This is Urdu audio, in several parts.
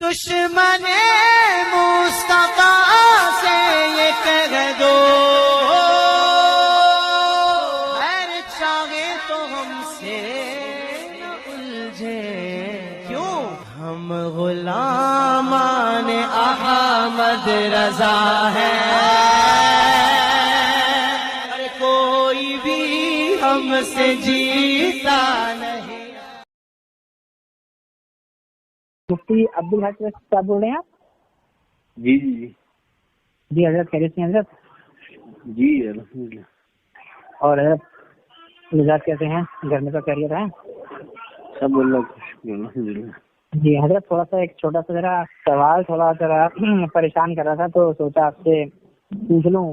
دشمن مصطفیٰ سے یہ کہہ دو خیر چاہے تو ہم سے نہ الجھے، کیوں ہم غلامان احمد رضا ہیں، اور کوئی بھی ہم سے جیتا نہیں۔ مفتی عبدالحق صاحب بول رہے ہیں آپ؟ جی جی جی جی حضرت خیریت سے ہیں حضرت؟ جی الحمدللہ۔ اور حضرت مزاج کیسے ہیں؟ گھر میں تو خیریت ہے؟ سب اللہ کا شکر الحمدللہ۔ جی حضرت تھوڑا سا ایک چھوٹا سا ذرا سوال تھوڑا ذرا پریشان کر رہا تھا تو سوچا آپ سے پوچھ لوں،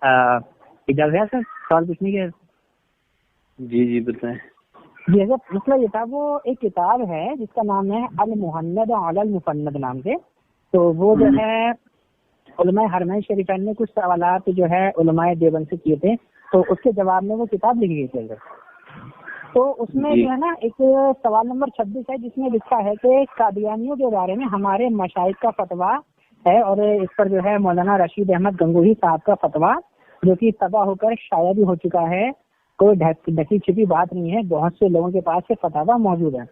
اجازت ہے سر سوال پوچھنے کی؟ جی جی بتائیں۔ جی حضرت مسئلہ یہ تھا، وہ ایک کتاب ہے جس کا نام ہے المہند علی المفند نام سے، تو وہ جو ہے علماء حرمین شریفین نے کچھ سوالات جو ہے علماء دیوبند سے کیے تھے، تو اس کے جواب میں وہ کتاب لکھی گئی تھی حضرت۔ تو اس میں جو ہے نا ایک سوال نمبر 26 ہے جس میں لکھا ہے کہ قادیانیوں کے بارے میں ہمارے مشائخ کا فتویٰ ہے، اور اس پر جو ہے مولانا رشید احمد گنگوہی صاحب کا فتویٰ جو کہ تباہ ہو کر شائع بھی ہو چکا ہے، کوئی ڈھکی چھپی بات نہیں ہے، بہت سے لوگوں کے پاس یہ فتاویٰ موجود ہے۔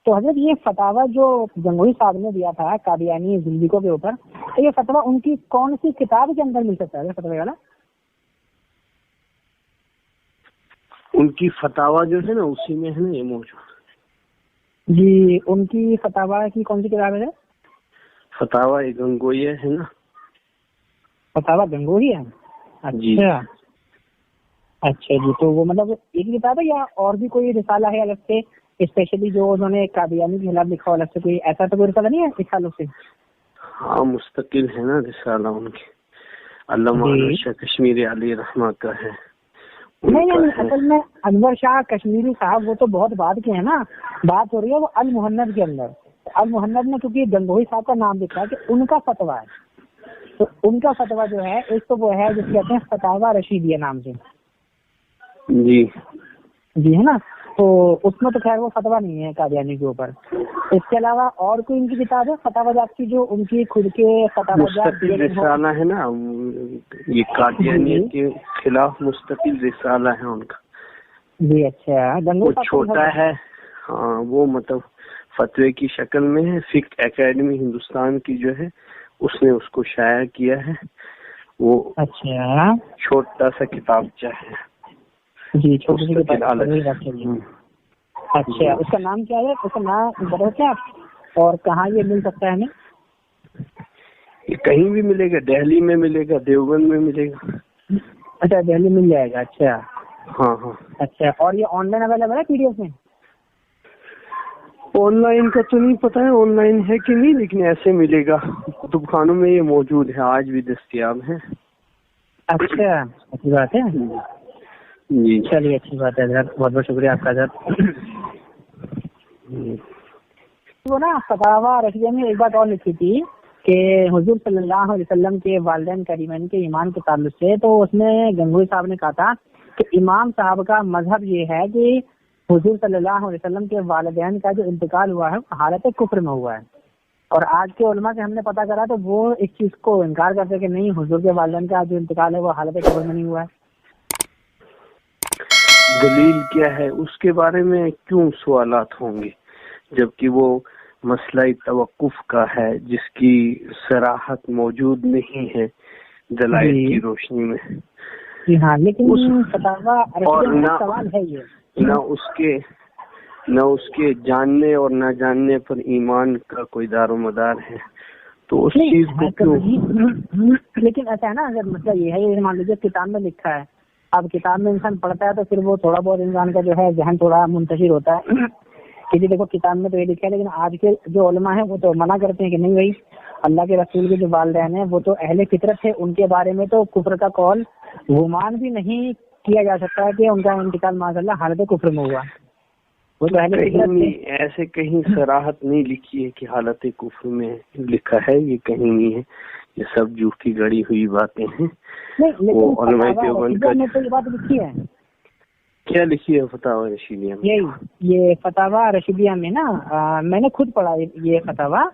تو حضرت یہ فتاویٰ جو گنگوہی صاحب نے دیا تھا قادیانی زندگیوں کے اوپر، تو یہ فتویٰ ان کی کون سی کتاب کے اندر مل سکتا ہے فتویٰ والا؟ ان کی فتاویٰ جو ہے نا اسی میں ہے نا یہ موجود۔ جی ان کی فتاویٰ کی کون سی کتاب ہے؟ فتاویٰ گنگوئی ہے نا۔ فتاویٰ گنگوہی ہے؟ اچھا اچھا جی، تو وہ مطلب ایک کتاب ہے یا اور بھی کوئی رسالہ ہے الگ سے اسپیشلی جو انہوں نے قادیانی کے خلاف لکھا الگ سے، کوئی ایسا تو کوئی رسالہ نہیں ہے اس سالوں سے؟ ہاں مستقل ہے نا رسالہ ان کی، علامہ شاہ کشمیری علیہ رحمہ کا ہے۔ نہیں اصل میں انور شاہ کشمیری صاحب وہ تو بہت بعد کے ہیں نا، بات ہو رہی ہے وہ المہند کے اندر۔ المہند میں کیونکہ گنگوہی صاحب کا نام لکھا ہے کہ ان کا فتویٰ ہے، تو ان کا فتویٰ جو ہے ایک تو وہ ہے جس کہتے ہیں فتاویٰ رشیدیہ نام سے۔ جی جی ہے نا، تو اس میں تو خیر وہ فتویٰ نہیں ہے قادیانی کے اوپر۔ اس کے علاوہ اور کوئی ان کی کتاب ہے فتاویٰ جات کی جو ان کی خود کے فتاویٰ جات رسالہ ہے نا، یہ قادیانیت کے خلاف مستقل رسالہ ہے ان کا۔ جی اچھا، وہ چھوٹا ہے، ہاں وہ مطلب فتوے کی شکل میں ہے، فقہ اکیڈمی ہندوستان کی جو ہے اس نے اس کو شائع کیا ہے، وہ اچھا چھوٹا سا کتابچہ ہے۔ جی چھوٹی سی کتاب۔ اچھا اس کا نام کیا ہے؟ اس کا نام بتا کیا آپ، اور کہاں یہ مل سکتا ہے ہمیں؟ یہ کہیں بھی ملے گا، دہلی میں ملے گا، دیوبند میں ملے گا۔ اچھا دہلی مل جائے گا، اچھا ہاں ہاں اچھا۔ اور یہ آن لائن اویلیبل ہے پی ڈی ایف میں؟ آن لائن کا تو نہیں پتا ہے آن لائن ہے کہ نہیں، لیکن ایسے ملے گا، کتب خانوں میں یہ موجود ہے، آج بھی دستیاب ہے۔ اچھا اچھی بات ہے جی چلیے، اچھی بات ہے حضرت، بہت بہت شکریہ آپ کا حضرت۔ وہ نا فتاویٰ رشیدیہ میں ایک بات اور لکھی تھی کہ حضور صلی اللہ علیہ وسلم کے والدین کریمین کے ایمان کے تعلق سے، تو اس میں گنگوہی صاحب نے کہا تھا کہ امام صاحب کا مذہب یہ ہے کہ حضور صلی اللہ علیہ وسلم کے والدین کا جو انتقال ہوا ہے حالت کفر میں ہوا ہے، اور آج کے علماء سے ہم نے پتہ کرا تو وہ اس چیز کو انکار کرتے کہ نہیں، حضور کے والدین کا جو انتقال ہے وہ حالت کفر میں نہیں ہوا ہے۔ دلیل کیا ہے اس کے بارے میں کیوں سوالات ہوں گے، جبکہ وہ مسئلہ توقف کا ہے جس کی صراحت موجود نہیں ہے دلائل کی روشنی میں۔ جی ہاں، لیکن فتاویٰ سوال ہے یہ، نہ اس کے جاننے اور نہ جاننے پر ایمان کا کوئی دار و مدار ہے، تو اس چیز کو کیوں؟ لیکن ایسا ہے نا، اگر مسئلہ یہ ہے، مان لیجیے کتاب میں لکھا ہے، اب کتاب میں انسان پڑھتا ہے تو پھر وہ تھوڑا بہت انسان کا جو ہے ذہن تھوڑا منتشر ہوتا ہے کہ جی دیکھو کتاب میں تو یہ لکھا ہے، لیکن آج کے جو علماء ہیں وہ تو منع کرتے ہیں کہ نہیں بھائی، اللہ کے رسول کے جو والدین ہیں وہ تو اہل فطرت ہے، ان کے بارے میں تو کفر کا قول گمان بھی نہیں کیا جا سکتا ہے کہ ان کا انتقال معاذ اللہ حالت کفر میں ہوا۔ وہ تو اہل فطرت ہے، ایسے کہیں صراحت نہیں لکھی ہے کہ حالت کفر میں لکھا ہے، یہ کہیں نہیں ہے، یہ سب جھوٹی گڑی ہوئی باتیں ہیں۔ وہ علماء دیوبند کا تو یہ بات لکھی ہے، کیا لکھی ہے فتاویٰ رشیدیہ میں؟ یہ فتاویٰ رشیدیہ میں نا میں نے خود پڑھا یہ فتاویٰ،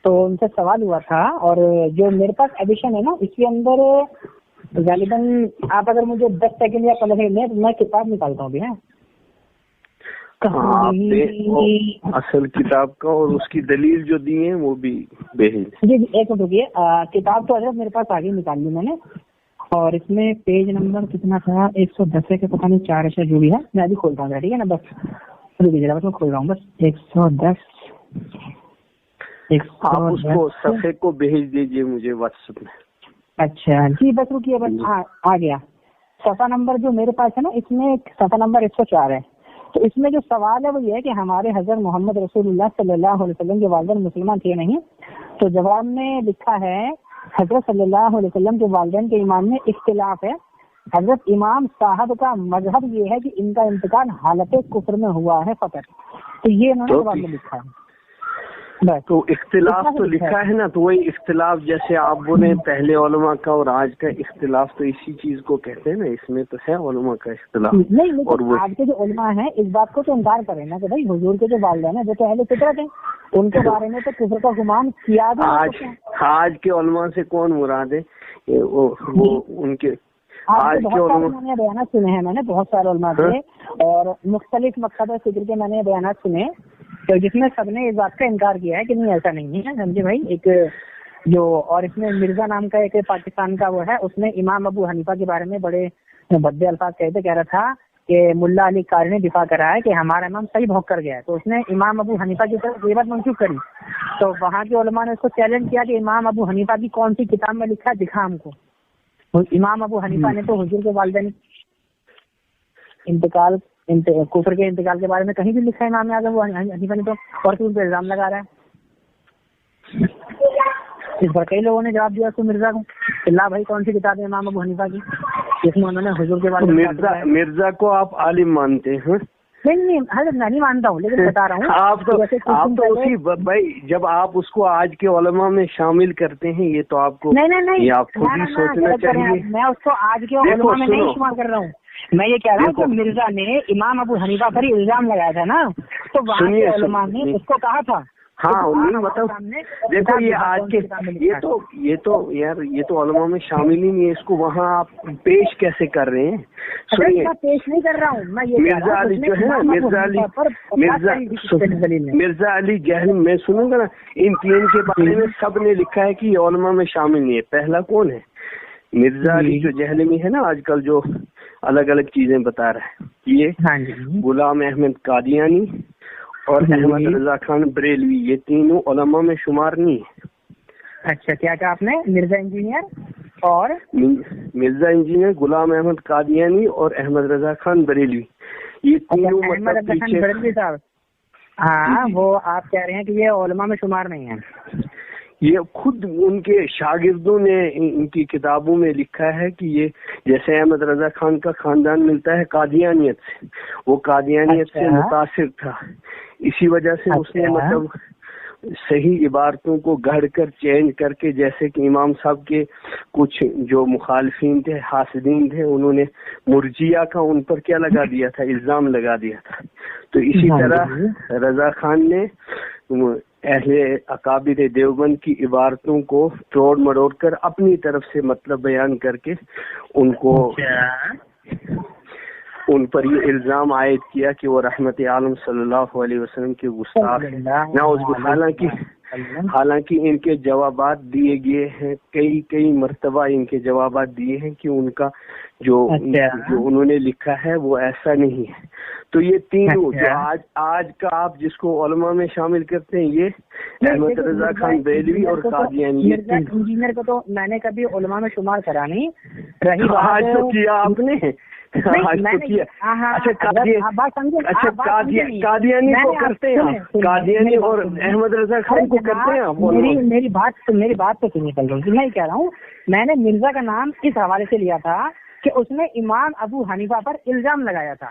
تو ان سے سوال ہوا تھا، اور جو میرے پاس ایڈیشن ہے نا اس کے اندر غالباً آپ اگر مجھے 10 سیکنڈ یا 15 سیکنڈ میں میں کتاب نکالتا ہوں بھی ہے. کہاں آپ نے اصل کتاب کا اور اس کی دلیل جو دی ہے وہ بھی بھیج. جی جی ایک منٹ رکیے. کتاب تو حضرت میرے پاس آگے نکال لی میں نے، اور اس میں پیج نمبر کتنا تھا 110 ہے کہ پتہ نہیں 4 ایسا جو بھی ہے. میں ابھی کھولتا ہوں ٹھیک ہے نا، بس رکیے بس میں کھول رہا ہوں بس. 110 آپ اس کو صفحے کو بھیج دیجیے مجھے واٹس ایپ میں. اچھا جی بس رکیے بس. ہاں آ گیا. صفحہ نمبر جو میرے پاس ہے نا اس میں صفحہ نمبر 104 ہے. تو اس میں جو سوال ہے وہ یہ ہے کہ ہمارے حضرت محمد رسول اللہ صلی اللہ علیہ وسلم کے والدین مسلمان تھے نہیں؟ تو جواب میں لکھا ہے حضرت صلی اللہ علیہ وسلم کے والدین کے ایمان میں اختلاف ہے. حضرت امام صاحب کا مذہب یہ ہے کہ ان کا انتقال حالت کفر میں ہوا ہے فقط. تو یہ انہوں نے جواب میں لکھا ہے. تو اختلاف تو لکھا ہے نا، تو وہی اختلاف جیسے آپ بولے پہلے علماء کا اور آج کا اختلاف تو اسی چیز کو کہتے ہیں نا. اس میں تو ہے علماء کا اختلاف. نہیں اور آج کے جو علماء ہیں اس بات کو تو انکار کریں نا کہ بھائی حضور کے جو والدین ہیں وہ تو اہل فطرت ہیں، ان کے بارے میں تو کفر کا گمان کیا. آج کے علماء سے کون مراد ہے؟ وہ ان کے آج کے علماء میں نے بیانات سنے ہیں. میں نے بہت سارے علماء سے اور مختلف مقصد فکر کے میں نے بیانات سنے تو جس میں سب نے اس بات کا انکار کیا ہے کہ نہیں ایسا نہیں ہے. سمجھے بھائی. ایک جو اور اس میں مرزا نام کا ایک پاکستان کا وہ ہے، اس نے امام ابو حنیفہ کے بارے میں بڑے بھدے الفاظ کہہ رہا تھا کہ ملا علی قاری نے دفاع کرا ہے کہ ہمارا امام صحیح بھوک کر گیا ہے. تو اس نے امام ابو حنیفہ کی طرف غیبت منسوخ کری. تو وہاں کے علماء نے اس کو چیلنج کیا کہ امام ابو حنیفہ کی کون سی کتاب میں لکھا ہے دکھا ہم کو. امام ابو حنیفہ نے تو حضور کے والدین انتقال کفر کے انتقال کے بارے میں کہیں بھی لکھا ہے امام اعظم حنیفہ نے تو، اور تو ان پہ الزام لگا رہا ہے. اس پر کئی لوگوں نے جواب دیا اس کو مرزا کو کہ لا بھائی کون سی کتاب ہے امام ابو حنیفہ کی جس میں انہوں نے حضور کے والدین. مرزا کو آپ عالم مانتے ہیں؟ نہیں حضرت میں نہیں مانتا ہوں، لیکن بتا رہا ہوں آپ تو اسی بھائی جب آپ اس کو آج کے علماء میں شامل کرتے ہیں یہ تو آپ کو نہیں آپ خود ہی سوچنا چاہیے. میں اس کو آج کے علماء میں نہیں شمار کر رہا ہوں. میں یہ کہہ رہا ہوں کہ مرزا نے امام ابو حنیفہ پر ہی الزام لگایا تھا نا، تو وہاں کے علماء نے اس کو کہا تھا. ہاں مطلب دیکھو یہ آج کے یہ تو یار یہ تو علماء میں شامل ہی نہیں ہے. اس کو وہاں آپ پیش کیسے کر رہے ہیں؟ پیش نہیں کر رہا ہوں میں. مرزا علی جو ہے نا مرزا علی جہل میں سنوں گا نا، ان تین کے بارے میں سب نے لکھا ہے کہ یہ علماء میں شامل نہیں ہے. پہلا کون ہے؟ مرزا علی جو جہلمی ہے نا آج کل جو الگ الگ چیزیں بتا رہا ہے، یہ غلام احمد قادیانی اور احمد رضا خان بریلوی، یہ تینوں علماء میں شمار نہیں ہے. اچھا کیا کہا آپ نے؟ مرزا انجینئر غلام احمد قادیانی اور احمد رضا خان بریلوی، یہ تینوں احمد رضا خان بریلوی صاحب. ہاں وہ آپ کہہ رہے ہیں کہ یہ علماء میں شمار نہیں ہے. یہ خود ان کے شاگردوں نے ان کی کتابوں میں لکھا ہے کہ یہ جیسے احمد رضا خان کا خاندان ملتا ہے قادیانیت سے، وہ قادیانیت سے متاثر تھا، اسی وجہ سے اس نے مطلب صحیح عبارتوں کو گھڑ کر چینج کر کے، جیسے کہ امام صاحب کے کچھ جو مخالفین تھے حاسدین تھے انہوں نے مرجیہ کا ان پر کیا لگا دیا تھا، الزام لگا دیا تھا. تو اسی طرح رضا خان نے اہل اکابر دیوبند کی عبارتوں کو توڑ مروڑ کر اپنی طرف سے مطلب بیان کر کے ان کو ان پر یہ الزام عائد کیا کہ وہ رحمت عالم صلی اللہ علیہ وسلم کے گستاخ ہیں. حالانکہ ان کے جوابات دیے گئے ہیں، کئی مرتبہ ان کے جوابات دیے ہیں کہ ان کا جو انہوں نے لکھا ہے وہ ایسا نہیں ہے. تو یہ تینوں جو آج کا آپ جس کو علماء میں شامل کرتے ہیں، یہ احمد رضا خان بریلوی اور قادیانی انجینئر کو تو میں نے کبھی علماء میں شمار کرا نہیں. رہی آج تو کیا آپ نے، قادیانی کو کرتے ہیں، قادیانی اور احمد رضا خان کو کرتے ہیں. میری بات تو سنیے پہلے. میں کہہ رہا ہوں میں نے مرزا کا نام اس حوالے سے لیا تھا کہ اس نے امام ابو حنیفہ پر الزام لگایا تھا.